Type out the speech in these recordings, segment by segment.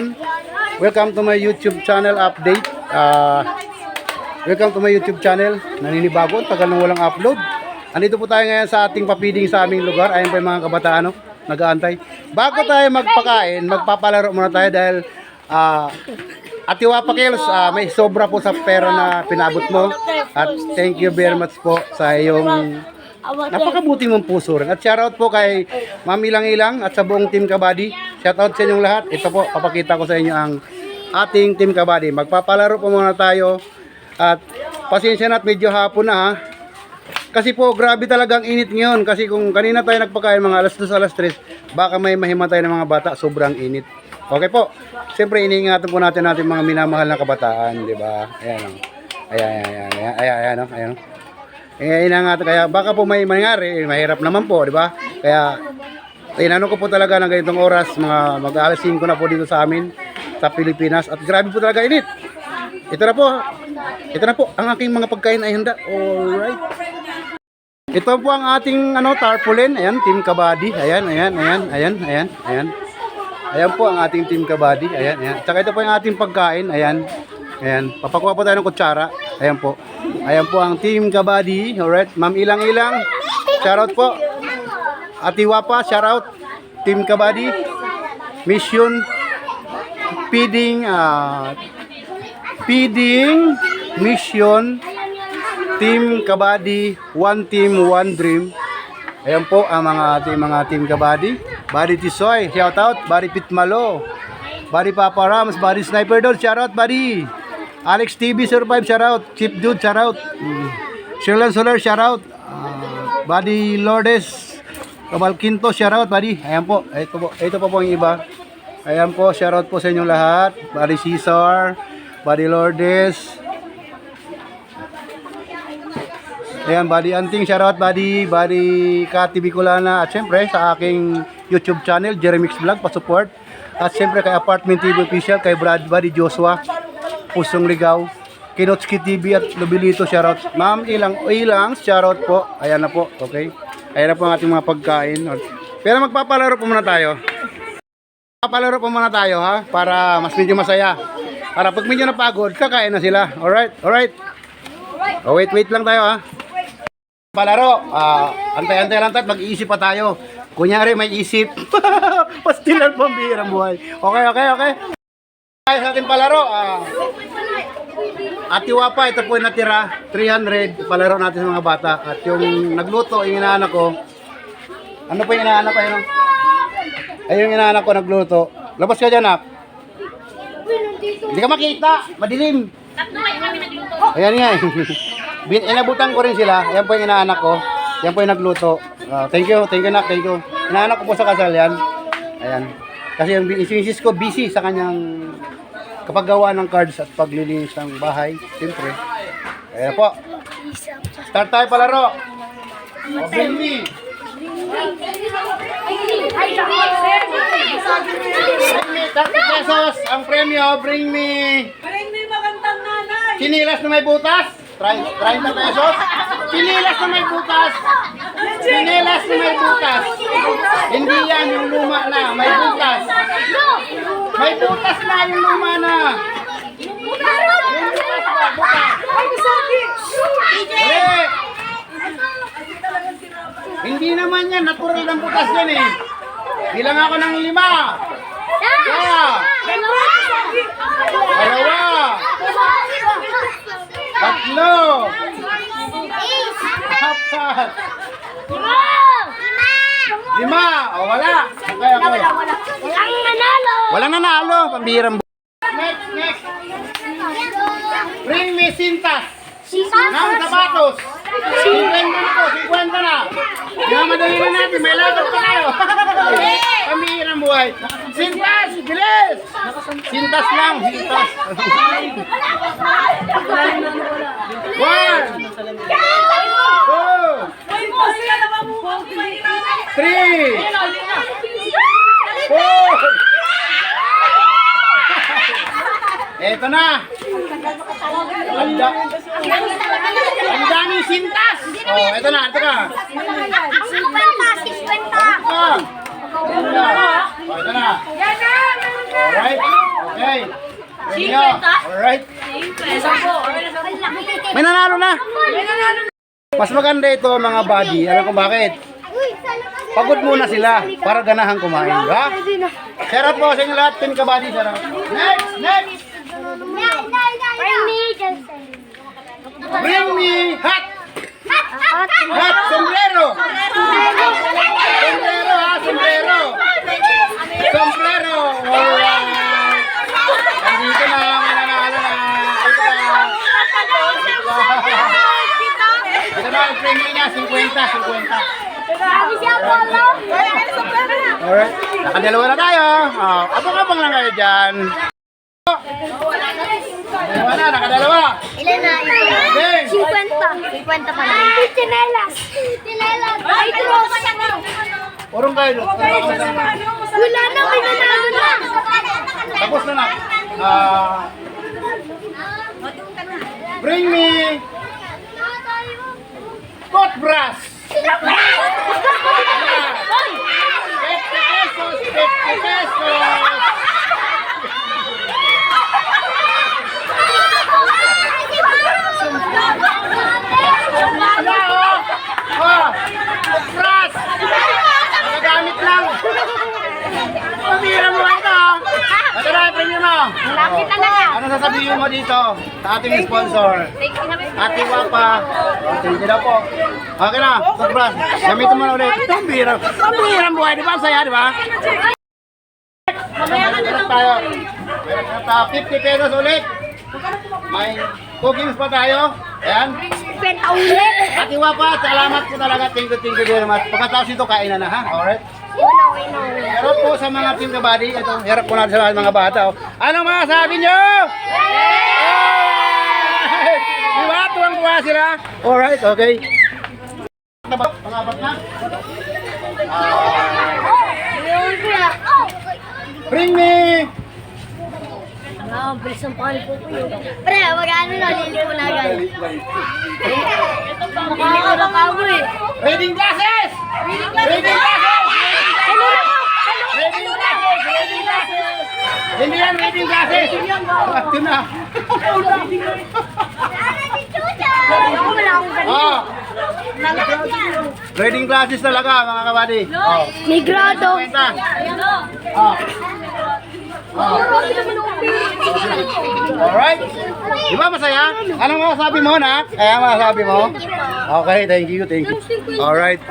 hapon. Welcome to my YouTube channel update. Welcome to my YouTube channel. Naninibago, tagal nang walang upload. Andito po tayo ngayon sa ating papiding sa aming lugar. Ayun po yung mga kabataan, no? Nag-aantay. Bago tayo magpakain, magpapalaro muna tayo dahil Ate Wapa Kels, may sobra po sa pera na pinabot mo. At thank you very much po sa iyong napakabuti mong puso rin. At shoutout po kay Ma'am Ilang-Ilang at sa buong Team Kabady. Shoutout sa inyong lahat. Ito po, papakita ko sa inyo ang ating Team Kabady. Magpapalaro po muna tayo. At pasensya na at medyo hapon na ha. Kasi po, grabe talagang init ngayon. Kasi kung kanina tayo nagpakain mga alas 2, alas 3, baka may mahimatay ng mga bata. Sobrang init. Okay po. Siyempre, iniingatan po natin mga minamahal na kabataan. Diba? Ayan o. Ayan o. Inangatan, kaya baka po may mangyari, mahirap naman po, di ba? Kaya tinanong ko po talaga ng ganitong oras, mga mag-alas 5 na po dito sa amin sa Pilipinas at grabe po talaga init. Ito na po ang aking mga pagkain ay handa. Alright. Ito po ang ating tarpaulin. Ayan, Team Kabady. Ayan. Ayan po ang ating Team Kabady. Ayan. Tsaka ito po yung ating pagkain. Ayan. Papakuha po tayo ng kutsara. Ayan po. Ayan po ang Team Kabady. Alright. Ma'am Ilang-Ilang. Shoutout po. Ate Wapa. Shoutout. Team Kabady. Mission. Feeding. Mission. Team Kabady. One team, one dream. Ayan po ang mga Team Kabady. Body Tisoy. Shoutout. Body Pitmalo. Body Papa Rams. Body Sniper Dog. Shoutout, buddy. Alex TV Survive, shoutout. Chip Dude, shoutout. Sherlan Soler, shoutout. Buddy Lourdes Cabal Quinto, shoutout, buddy. Ayan po. Ito po yung iba. Ayan po, shoutout po sa inyong lahat. Buddy Cesar, Buddy Lourdes. Ayan, Buddy Anting, shoutout, buddy. Buddy Kati Bicolana. At syempre, sa aking YouTube channel, Jeremix Vlog, pa-support. At syempre, kay Apartment TV Official, kay Buddy Joshua. Pusong Ligaw, Kinotski TV at Lobilito, shoutout. Ma'am Ilang, shoutout po. Ayan na po, okay. Ayan na po ang ating mga pagkain. Pero magpapalaro po muna tayo. Magpapalaro po muna tayo ha, para mas medyo masaya. Para pag medyo napagod, kakain na sila. Alright. Oh, wait lang tayo ha. Palaro, antay lang tayo, mag-iisip pa tayo. Kunyari may isip. Pastilan pambihirang buhay. Okay. Ay, sa ating palaro, Ate Wapa, ito po yung natira, 300, palaro natin sa mga bata. At yung nagluto, yung inaanak ko, ano po yung inaanak ko? Ay, yung inaanak ko nagluto. Labas ka dyan, nak. Hindi ka makita, madilim. Ayan nga eh. Inabutan ko rin sila, ayan po yung inaanak ko. Yan po yung nagluto. Thank you, nak, thank you. Inaanak ko po sa kasal yan. Ayan. Kasi yung misis ko busy sa kanyang kapaggawa ng cards at paglilinis ng bahay. Siyempre. Ayan po. Start tayo palaro. Bring me. 30 pesos ang premyo. Bring me magandang nanay. Sinilas na may butas. 30 pesos. Sinilas na may butas. Sinilas na may butas. Hindi yan yung luma na. May butas. May butas na yung luma na. Yung butas ba? Butas. Hindi naman yan. Natural ng butas yan eh. Bilang ako ng 5. Kaya. 2. 3. 4. 5. 5. O, wala. Okay. Walang nanalo. Pambihirang Next. Bring me sintas. Ng sapatos. 50 na po. 50 na. Madali na natin. May lagot pa tayo. Pambihirang buhay. Sintas. Bilis. Sintas lang. 1. 2. 3. 4. Eto na. Ang daming sintas. Oh, ito na. Ang kwenta, 60. Oh, ito na. Alright. Okay. Inyo. Alright. May nanalo na. Mas maganda ito mga buddy. Alam ko bakit? Pagod muna sila para ganahan kumain, ba? Sarap po sa inyo lahat, Team Kabady, sarap. Next, next! Bring me hat! Hat, sombrero! Sombrero, ha, sombrero! Sombrero! Alright! Andito na, may nanalo na. Ito na, ang premium niya, 50. Alright, nakadalawa na tayo. Abang-abang lang kayo dyan. Dalawa na, nakadalawa. Ilan na? Okay. 50 pa lang. Tinelas. Ay, tropa siya na. Urong kayo. Wala na, may nanalo na. Tapos na na. Bring me toothbrush. 50 pesos, 50 pesos. Toothbrush. Nagagamit lang. Pabira mo ito. Ito na, bring mo. Lapit na nga. Ano sasabihin mo dito sa ating sponsor? Ate Wapa. Thank you na po. Okay na, toothbrush. Gamitin mo na ulit. Pambira. Pambira ang buhay, di ba? Ang saya, di ba? Meron tayo. Meron tayo. 50 pesos ulit. May cookies pa tayo. Ayan. Penta ulit. Ate Wapa, salamat po talaga. Thank you very much. Pagkatapos ito, kain na ha. Alright? Harap po sa mga Team Kabady. Ito, harap po natin sa mga bata. Oh. Anong mga sabi nyo? Hey! Di ba? Tuwang-tuwa sila. Alright, okay. Pangapat na. Bring me! Bilis ang pakal po po yun. Pre, mag-ano na, lili ko na agad. Lili ko na kago eh. Reading glasses! Reading glasses! Reading glasses! Reading glasses! Hindi yan, reading glasses! Ito na. Oh. Reading glasses talaga mga kabady. Oh. Migrado. Oh. Oh. Alright. Di ba masaya? Anong masasabi mo, nak? Kaya masasabi mo? Okay, thank you, thank you. Alright.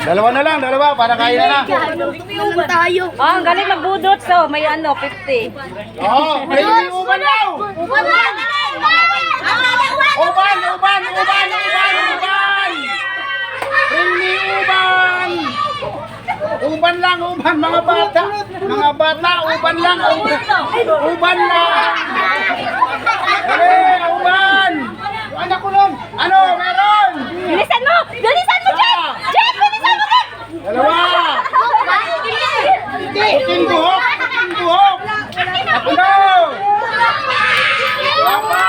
Dalawa na lang, dalawa, para kain na na. Naman tayo. Oh, ang galing magbudot. So, may ano, 50. Oh, may uban daw! Uban! Uban, uban, uban, uban, uban! Bring me uban! Uban lang, uban, mga bata. Mga bata, uban lang, uban. Uban lang. Dali, uban. Anak ko lang. Ano, meron? Bilisan mo! Bilisan mo, Jen! Jen, bilisan mo! Dalawa. Puting buhok, puting buhok. Ako na. Wapa.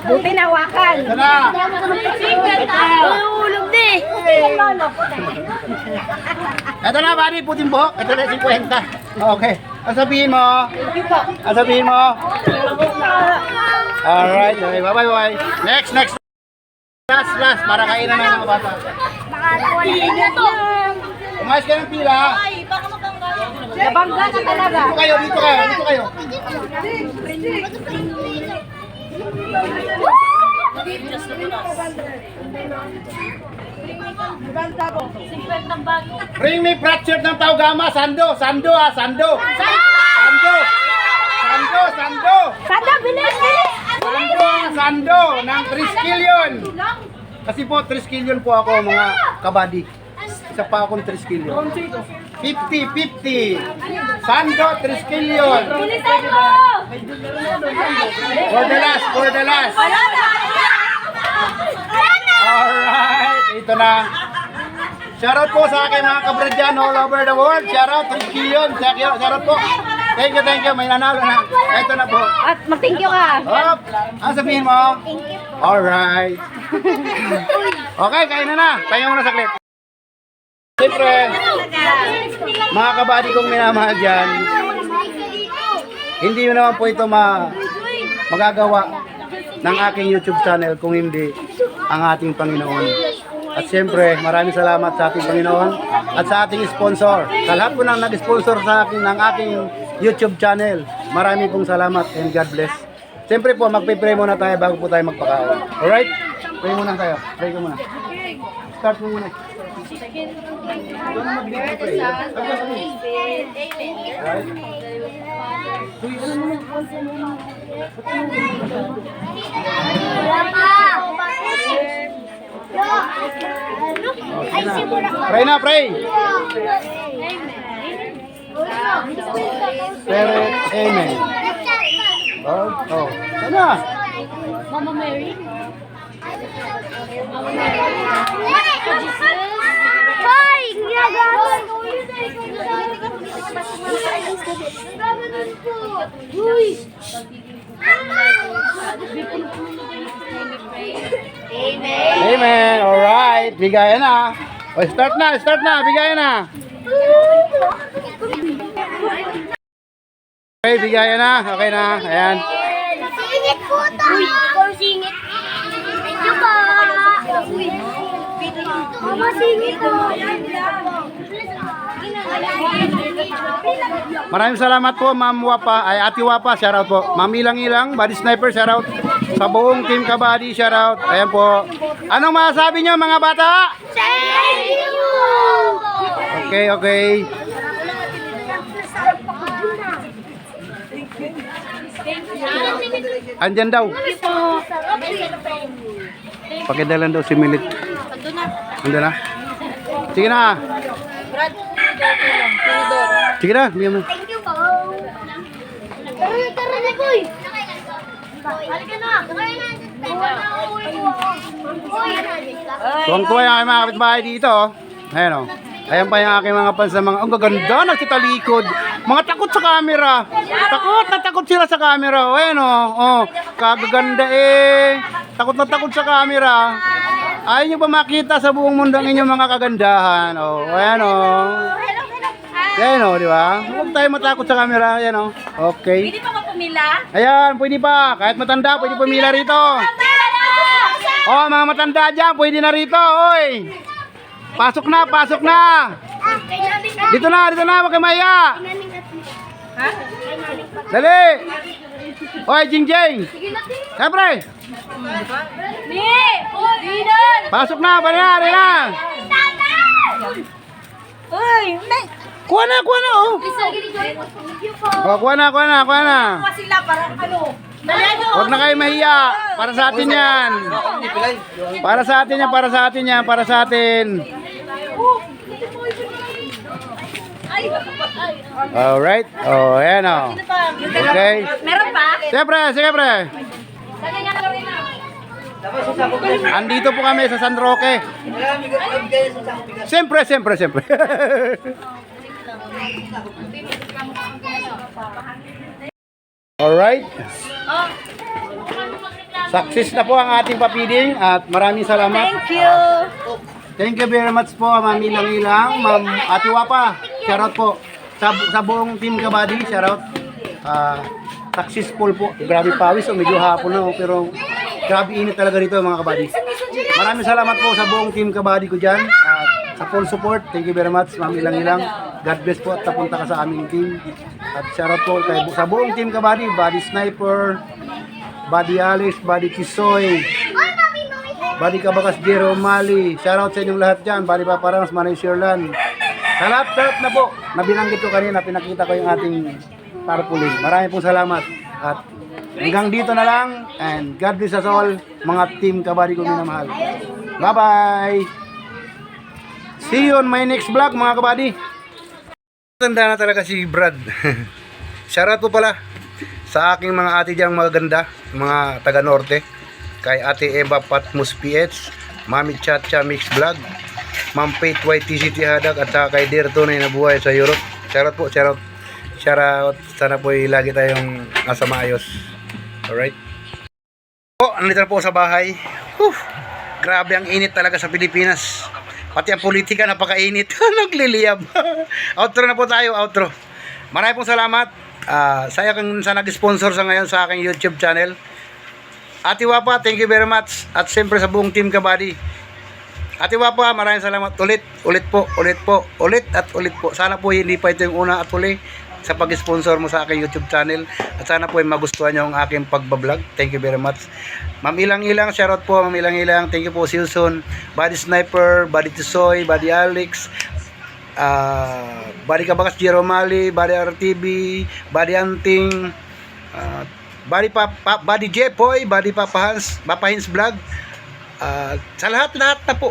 Buti nawakan. Ito na. Ulog di! Ito na, buddy, puting buhok. Ito na, 50. Okay. Ang sabihin mo? Ang sabihin mo? Alright, okay. Bye-bye. Next, next. Last, para kainan na ng mga bata. Umayos ka ng pila. Nabangga ka talaga. Dito kayo, dito kayo, dito kayo. Bring me fractured ng Taugama, Sando, Sando ha, Sando. Sando. Sando, Sando. Sada, bilis! Sando, Sando, ng Triskelion. Kasi po, Triskelion po ako mga kabady. Isa pa akong Triskelion. 50-50. Sando, Triskelion. Bilisan mo! For the last. Alright, ito na. Shoutout po sa akin mga kabradyan all over the world. Shoutout, Triskelion. Shoutout po. Thank you. May nanalo na. Ito na po. At mag-thank you ka. Hop! Ano sabihin mo? Alright. Okay, kain na na. Tayo muna saglit. Siyempre, mga kabady kong minamahal dyan, hindi mo naman po ito magagawa ng aking YouTube channel kung hindi ang ating Panginoon. At siyempre, maraming salamat sa ating Panginoon at sa ating sponsor. Sa lahat po nang nag-sponsor sa akin ng aking YouTube channel, maraming pong salamat and God bless. Siyempre po, magpe-pray muna tayo bago po tayo magpakain. Alright? Pray muna tayo. Pray ko muna. Start mo muna. Ano magbigay ng prayer? Alright? Pray na, pray! Spirit, amen. Oh. Sana. Mama Mary. Hoy! Ginagawa! Uy! Amen. Amen. Alright. Bigayan na. O, start na. Bigayan na. Okay, bigayan na. Okay na. Ayan. Singit po to! Uy! Ikaw singit. Thank you po! Mama, singit po! Maraming salamat po, Ma'am Wapa. Ay, Ate Wapa. Shoutout po. Ma'am Ilang, Body Sniper. Shoutout. Sa buong Team Kabady. Shoutout. Ayan po. Anong masasabi nyo, mga bata? Thank you! Okay. Andyan daw. Pakidalan daw si Milit. Andun na. Sige na. Sige na. Bigyan mo. Thank you po! Tara na, boy! Halika na! Tuwang-tuwa yung aking mga kapitbahay dito. Ayan o. Ayan pa yung aking mga fans na mga, ang gaganda, nagsitalikod. Mga takot sa camera. Takot sila sa camera. O, ayan o. Oh, kagaganda eh. Takot na takot sa camera. Ayaw nyo pa makita sa buong mundo ang inyong mga kagandahan. O, ayan o. Ayan o, di ba? Huwag tayo matakot sa camera. Ayan o. Okay. Pwede pa magpumila? Ayan, pwede pa. Kahit matanda, pwede pumila rito. Oh, mga matanda dyan, pwede na rito. Oy. Pasok na. Dito na, wag kayo maya. Ha? Dali. Oy, Jingjing. Siyempre. Ni! Dinan! Pasok na, dali na. Uy! Kuha na, oh. Oh, kuha na. Kuha sila para ano? Daliado! Huwag na kayo mahiya. Para sa atin yan. Para sa atin. Alright. Oh, ayan o. Okay. Meron pa? Siyempre. Sana niya ka rin na. Andito po kami sa San Roque. Siyempre. Alright. Success na po ang ating papiding at maraming salamat. Thank you! Thank you very much po, Ma'am Ilang, Ma'am Ate Wapa. Shoutout po. Sa buong Team Kabady, shoutout. Successful po. Grabe pawis, medyo hapon na, pero grabe init talaga dito mga kabady. Maraming salamat po sa buong Team Kabady ko dyan. Sa full support, thank you very much, Ma'am Ilang. God bless po at napunta ka sa aming team. At shoutout po sa buong Team Kabady, Body Sniper, Body Alice, Body Kisoy, Body Kabakas Jero Mali. Shoutout sa inyong lahat dyan. Body Paparangs, Manay Sherlan. Sa lahat na po, nabinanggit ko kanina, pinakita ko yung ating tarpaulin. Maraming pong salamat. At hanggang dito na lang. And God bless us all, mga Team Kabady ko minamahal. Bye-bye! See you on my next vlog, mga kabady. Tanda na talaga si Brad. Shoutout po pala sa aking mga ate diyang maganda, mga taga-norte. Kay Ate Eva Patmos PH, Mami Chacha Mix Vlog, Ma'am Faith YTCT Hadag, at saka kay Dear Tunay na buhay sa Europe. Shoutout po, shoutout. Sana po lagi tayong nasa maayos. Alright. Nandito na po sa bahay. Grabe ang init talaga sa Pilipinas. Pati ang politika napakainit. Nagliliyab. Outro na po tayo, outro. Maraming pong salamat. Saya kang sa nag-sponsor sa ngayon sa aking YouTube channel. Ate Wapa, thank you very much. At siyempre sa buong team Kabady. Ate Wapa, maraming salamat ulit po, ulit po. Sana po hindi pa ito yung una at uli sa pag-sponsor mo sa aking YouTube channel. At sana po ay magustuhan nyo ang aking pagbablog. Thank you very much. Ma'am Ilang-Ilang, shoutout po, Ma'am Ilang-Ilang. Thank you po, see you soon. Body Sniper, Body Tisoy, Body Alex, Body Kabakas Jeromali, Body RTV, Body Anting, Body Jepoy, Body Papahans Vlog. Sa lahat na po.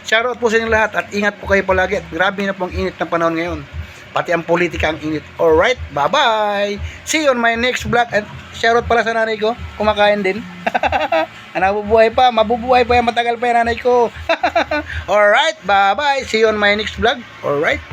Shoutout po sa inyong lahat at ingat po kayo palagi. At grabe na pong init ng panahon ngayon. Pati ang politika ang init. Alright, bye-bye. See you on my next vlog. At shoutout pala sa nanay ko. Kumakain din. Nabubuhay pa. Mabubuhay pa yan. Matagal pa yung nanay ko. Alright, bye-bye. See you on my next vlog. Alright.